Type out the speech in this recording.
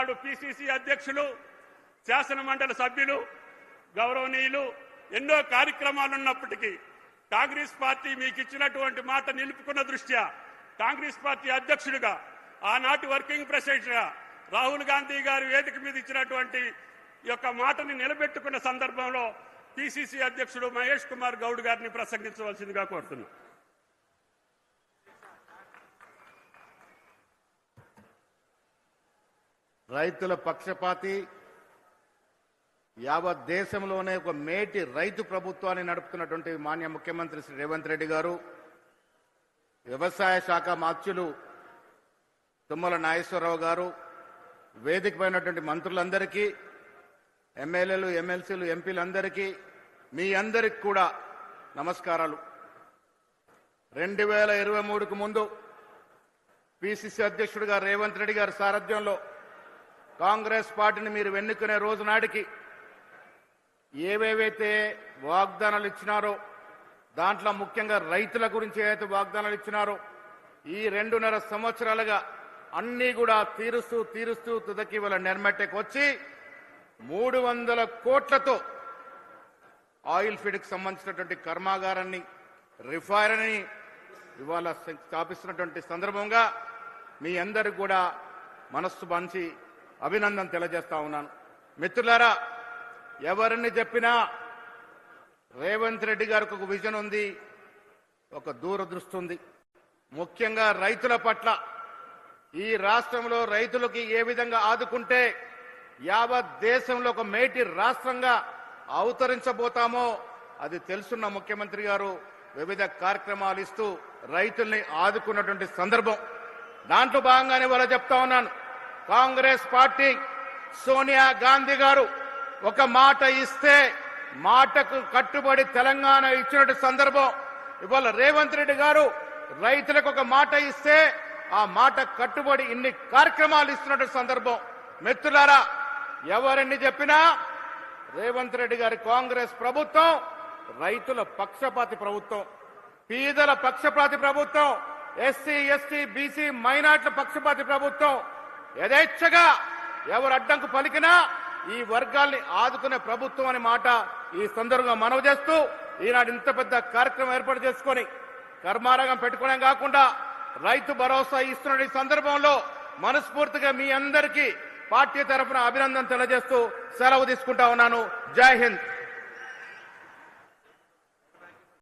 నాడు పిసిసి అధ్యక్షులు, శాసన మండలి సభ్యులు, గౌరవనీయులు ఎన్నో కార్యక్రమాలు ఉన్నప్పటికీ కాంగ్రెస్ పార్టీ మీకు ఇచ్చినటువంటి మాట నిలుపుకున్న దృష్ట్యా కాంగ్రెస్ పార్టీ అధ్యక్షుడిగా, ఆనాటి వర్కింగ్ ప్రెసిడెంట్గా రాహుల్ గాంధీ గారు వేదిక మీద ఇచ్చినటువంటి యొక్క మాటని నిలబెట్టుకున్న సందర్భంలో పిసిసి అధ్యక్షుడు మహేష్ కుమార్ గౌడ్ గారిని ప్రసంగించవలసిందిగా కోరుతున్నాను. రైతుల పక్షపాతి, యావత్ దేశంలోనే ఒక మేటి రైతు ప్రభుత్వాన్ని నడుపుతున్నటువంటి మాన్య ముఖ్యమంత్రి శ్రీ రేవంత్ రెడ్డి గారు, వ్యవసాయ శాఖ మాత్యులు తుమ్మల నాగేశ్వరరావు గారు, వేదిక పైనటువంటి మంత్రులందరికీ, ఎమ్మెల్యేలు, ఎమ్మెల్సీలు, ఎంపీలందరికీ, మీ అందరికి కూడా నమస్కారాలు. 2023కు ముందు పిసిసి అధ్యక్షుడిగా రేవంత్ రెడ్డి గారి సారథ్యంలో కాంగ్రెస్ పార్టీని మీరు ఎన్నుకునే రోజు నాటికి ఏవేవైతే వాగ్దానాలు ఇచ్చినారో, దాంట్లో ముఖ్యంగా రైతుల గురించి ఏదైతే వాగ్దానాలు ఇచ్చినారో, ఈ 2.5 సంవత్సరాలుగా అన్నీ కూడా తీరుస్తూ తుదకి వాళ్ళ నిర్మట్టెకి వచ్చి 300 కోట్లతో ఆయిల్ ఫీడ్కి సంబంధించినటువంటి కర్మాగారాన్ని, రిఫైనరీని ఇవాళ స్థాపిస్తున్నటువంటి సందర్భంగా మీ అందరికి కూడా మనస్సు పంచి అభినందన తెలియజేస్తా ఉన్నాను. మిత్రులారా, ఎవరిని చెప్పినా రేవంత్ రెడ్డి గారికి ఒక విజన్ ఉంది, ఒక దూరదృష్టి ఉంది. ముఖ్యంగా రైతుల పట్ల, ఈ రాష్ట్రంలో రైతులకి ఏ విధంగా ఆదుకుంటే యావత్ దేశంలో ఒక మేటి రాష్ట్రంగా అవతరించబోతామో అది తెలుసున్న ముఖ్యమంత్రి గారు వివిధ కార్యక్రమాలు ఇస్తూ రైతుల్ని ఆదుకున్నటువంటి సందర్భం. దాంట్లో భాగంగానే వాళ్ళ చెప్తా ఉన్నాను, కాంగ్రెస్ పార్టీ సోనియా గాంధీ గారు ఒక మాట ఇస్తే మాటకు కట్టుబడి తెలంగాణ ఇచ్చినట్టు సందర్భం. ఇవాళ రేవంత్ రెడ్డి గారు రైతులకు ఒక మాట ఇస్తే ఆ మాట కట్టుబడి ఇన్ని కార్యక్రమాలు ఇస్తున్నట్టు సందర్భం. మిత్రులారా, ఎవరిని చెప్పినా రేవంత్ రెడ్డి గారి కాంగ్రెస్ ప్రభుత్వం రైతుల పక్షపాతి ప్రభుత్వం, పేదల పక్షపాతి ప్రభుత్వం, ఎస్సీ, ఎస్టీ, బీసీ, మైనార్టీల పక్షపాతి ప్రభుత్వం. యథేచ్ఛగా ఎవరు అడ్డంకు పలికినా ఈ వర్గాల్ని ఆదుకునే ప్రభుత్వం అనే మాట ఈ సందర్భంగా మనవి చేస్తూ, ఈనాడు ఇంత పెద్ద కార్యక్రమం ఏర్పాటు చేసుకొని కర్మారాగం పెట్టుకోవడం కాకుండా రైతు భరోసా ఇస్తున్న ఈ సందర్భంలో మనస్ఫూర్తిగా మీ అందరికీ పార్టీ తరఫున అభినందన తెలియజేస్తూ సెలవు తీసుకుంటా ఉన్నాను. జై హింద్.